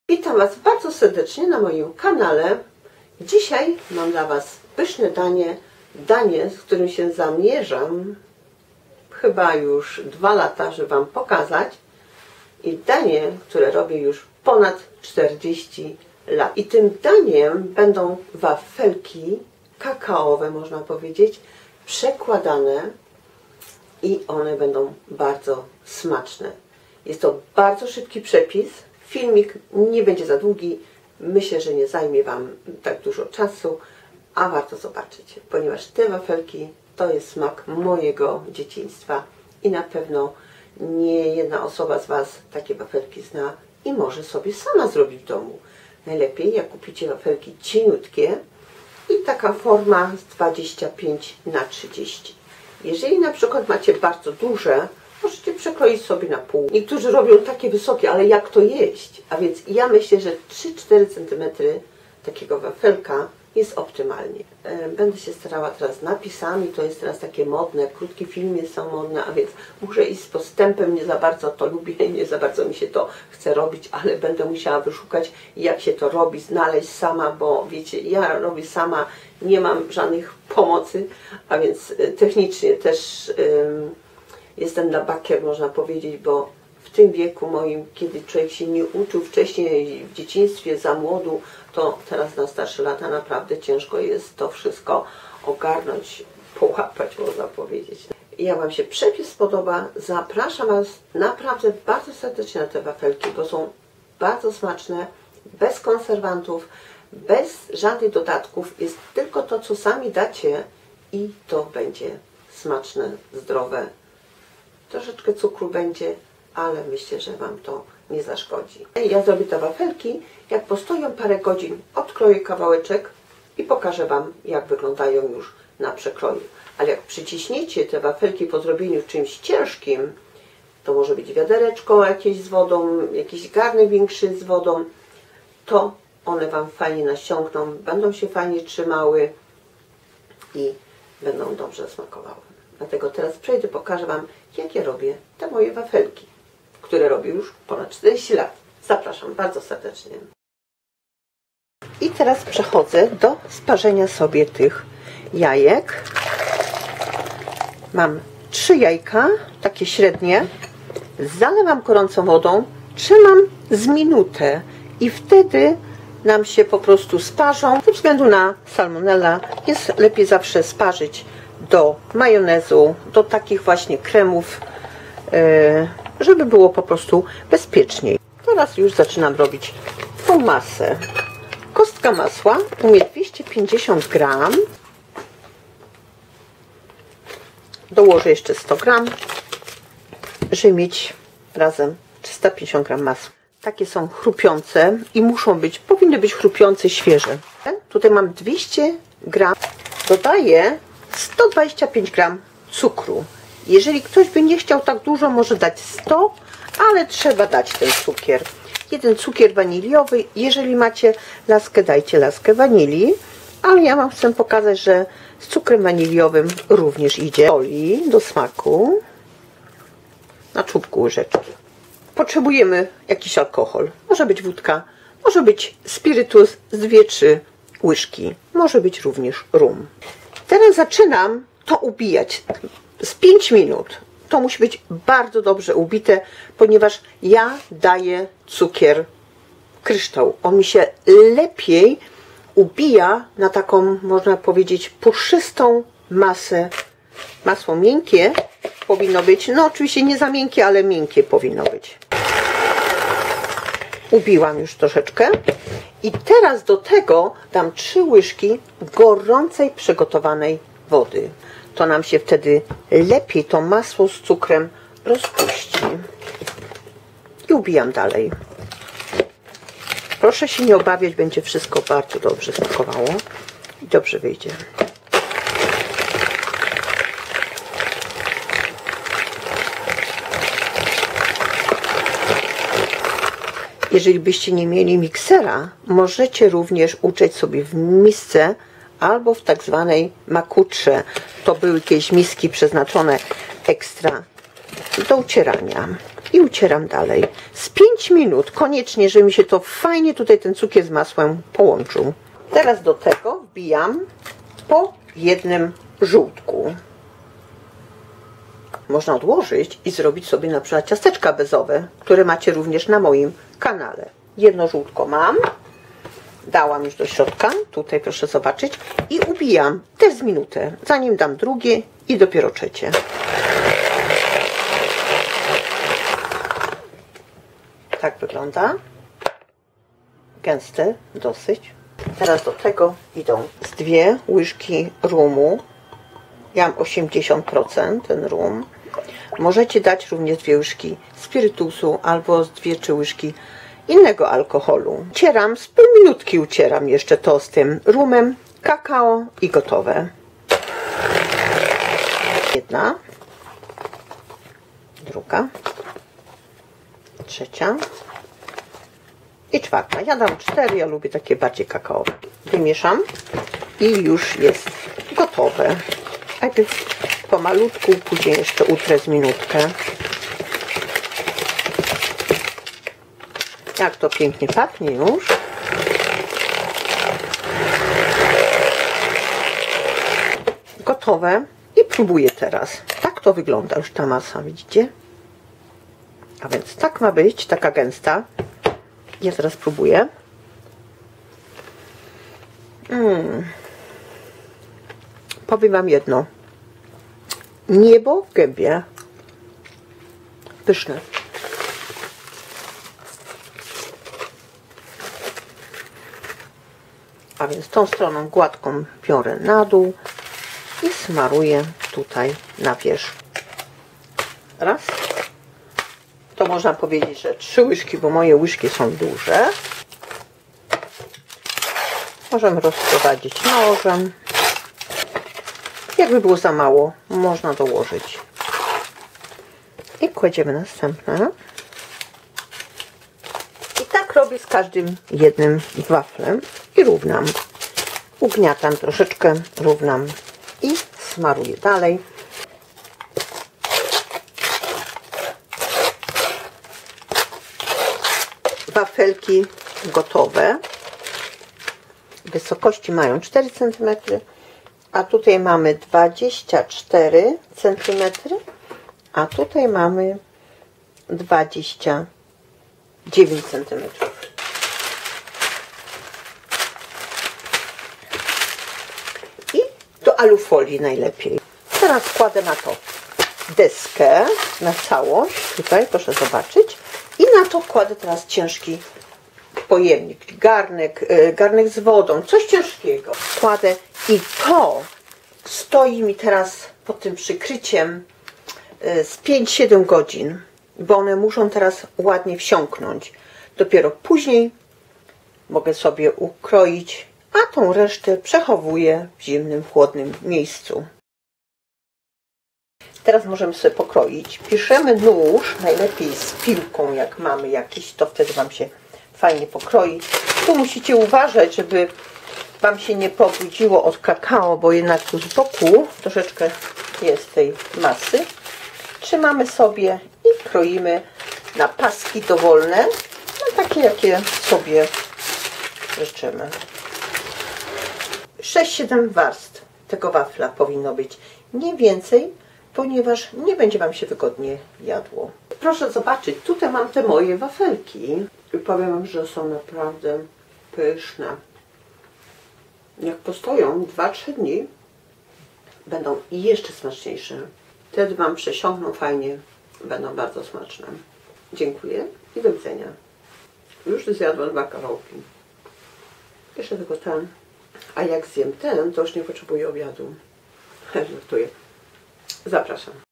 Witam Was bardzo serdecznie na moim kanale. Dzisiaj mam dla Was pyszne danie, z którym się zamierzam chyba już 2 lata, żeby Wam pokazać. I danie, które robię już ponad 40 lat. I tym daniem będą wafelki kakaowe, można powiedzieć, przekładane i one będą bardzo smaczne. Jest to bardzo szybki przepis. Filmik nie będzie za długi. Myślę, że nie zajmie Wam tak dużo czasu, a warto zobaczyć, ponieważ te wafelki to jest smak mojego dzieciństwa i na pewno nie jedna osoba z Was takie wafelki zna i może sobie sama zrobić w domu. Najlepiej jak kupicie wafelki cieniutkie i taka forma z 25×30. Jeżeli na przykład macie bardzo duże, możecie przekroić sobie na pół. Niektórzy robią takie wysokie, ale jak to jeść? A więc ja myślę, że 3-4 cm takiego wafelka jest optymalnie. Będę się starała teraz napisami, to jest teraz takie modne, krótkie filmy są modne, a więc muszę iść z postępem, nie za bardzo to lubię, nie za bardzo mi się to chce robić, ale będę musiała wyszukać, jak się to robi, znaleźć sama, bo wiecie, ja robię sama, nie mam żadnych pomocy, a więc technicznie też jestem na bakier, można powiedzieć, bo w tym wieku moim, kiedy człowiek się nie uczył wcześniej w dzieciństwie, za młodu, to teraz na starsze lata naprawdę ciężko jest to wszystko ogarnąć, połapać, można powiedzieć. Jak Wam się przepis spodoba, zapraszam Was naprawdę bardzo serdecznie na te wafelki, bo są bardzo smaczne, bez konserwantów, bez żadnych dodatków. Jest tylko to, co sami dacie i to będzie smaczne, zdrowe. Troszeczkę cukru będzie, ale myślę, że Wam to nie zaszkodzi. Ja zrobię te wafelki, jak postoją parę godzin, odkroję kawałeczek i pokażę Wam, jak wyglądają już na przekroju. Ale jak przyciśniecie te wafelki po zrobieniu czymś ciężkim, to może być wiadereczko jakieś z wodą, jakiś garnek większy z wodą, to one Wam fajnie nasiąkną, będą się fajnie trzymały i będą dobrze smakowały. Dlatego teraz przejdę, pokażę Wam, jak ja robię te moje wafelki, które robię już ponad 40 lat. Zapraszam bardzo serdecznie. I teraz przechodzę do sparzenia sobie tych jajek. Mam 3 jajka, takie średnie. Zalewam gorącą wodą, trzymam z minutę i wtedy nam się po prostu sparzą. Ze względu na salmonella jest lepiej zawsze sparzyć do majonezu, do takich właśnie kremów, żeby było po prostu bezpieczniej. Teraz już zaczynam robić tą masę. Kostka masła u mnie 250 gram. Dołożę jeszcze 100 gram, żeby mieć razem 350 gram masła. Takie są chrupiące i powinny być chrupiące, świeże. Tutaj mam 200 gram. Dodaję 125 gram cukru. Jeżeli ktoś by nie chciał tak dużo, może dać 100, ale trzeba dać ten cukier. Jeden cukier waniliowy. Jeżeli macie laskę, dajcie laskę wanilii, ale ja Wam chcę pokazać, że z cukrem waniliowym również idzie. Soli do smaku na czubku łyżeczki. Potrzebujemy jakiś alkohol. Może być wódka, może być spirytus z 2-3 łyżki. Może być również rum. Teraz zaczynam to ubijać z 5 minut. To musi być bardzo dobrze ubite, ponieważ ja daję cukier kryształ. On mi się lepiej ubija na taką, można powiedzieć, puszystą masę. Masło miękkie powinno być, no oczywiście nie za miękkie, ale miękkie powinno być. Ubiłam już troszeczkę i teraz do tego dam 3 łyżki gorącej, przygotowanej wody. To nam się wtedy lepiej to masło z cukrem rozpuści. I ubijam dalej. Proszę się nie obawiać, będzie wszystko bardzo dobrze smakowało i dobrze wyjdzie. Jeżeli byście nie mieli miksera, możecie również uczyć sobie w misce albo w tak zwanej makutrze. To były jakieś miski przeznaczone ekstra do ucierania. i ucieram dalej. Z 5 minut koniecznie, żeby mi się to fajnie tutaj ten cukier z masłem połączył. Teraz do tego wbijam po jednym żółtku. Można odłożyć i zrobić sobie na przykład ciasteczka bezowe, które macie również na moim kanale. Jedno żółtko mam. Dałam już do środka, tutaj proszę zobaczyć, i ubijam też z minutę, zanim dam drugie i dopiero trzecie. Tak wygląda. Gęste dosyć. Teraz do tego idą z 2 łyżki rumu. Ja mam 80% ten rum. Możecie dać również 2 łyżki spirytusu albo z 2-3 łyżki innego alkoholu. Ucieram, z pół minutki ucieram jeszcze to z tym rumem, kakao i gotowe. Jedna, druga, trzecia i czwarta. Ja dam 4, ja lubię takie bardziej kakaowe. Wymieszam i już jest gotowe. Najpierw pomalutku, później jeszcze utrę z minutkę. Jak to pięknie pachnie już. Gotowe i próbuję teraz. Tak to wygląda już ta masa, widzicie? A więc tak ma być, taka gęsta. Ja teraz próbuję. Powiem wam jedno. Niebo w gębie. Pyszne. A więc tą stroną gładką biorę na dół i smaruję tutaj na wierzch. Raz. To można powiedzieć, że 3 łyżki, bo moje łyżki są duże. Możemy rozprowadzić nożem. Jakby było za mało, można dołożyć. I kładziemy następne. I tak robię z każdym jednym waflem i równam. Ugniatam troszeczkę, równam i smaruję dalej. Wafelki gotowe. Wysokości mają 4 cm, a tutaj mamy 24 cm, a tutaj mamy 29 cm. I do alufolii najlepiej. Teraz kładę na to deskę, na całość, tutaj proszę zobaczyć, i na to kładę teraz ciężki pojemnik, garnek z wodą, coś ciężkiego. Kładę i to stoi mi teraz pod tym przykryciem z 5-7 godzin, bo one muszą teraz ładnie wsiąknąć. Dopiero później mogę sobie ukroić, a tą resztę przechowuję w zimnym, chłodnym miejscu. Teraz możemy sobie pokroić. Bierzemy nóż, najlepiej z piłką, jak mamy jakiś, to wtedy wam się fajnie pokroi. Tu musicie uważać, żeby wam się nie pobudziło od kakao, bo jednak tu z boku troszeczkę jest tej masy. Trzymamy sobie i kroimy na paski dowolne, no takie jakie sobie życzymy. 6-7 warstw tego wafla powinno być, nie więcej, ponieważ nie będzie wam się wygodnie jadło. Proszę zobaczyć, tutaj mam te moje wafelki. I powiem wam, że są naprawdę pyszne. Jak postoją 2-3 dni, będą jeszcze smaczniejsze. Wtedy wam przesiąkną fajnie, będą bardzo smaczne. Dziękuję i do widzenia. Już zjadłam 2 kawałki. Jeszcze tylko ten. A jak zjem ten, to już nie potrzebuję obiadu. Żartuję. Zapraszam.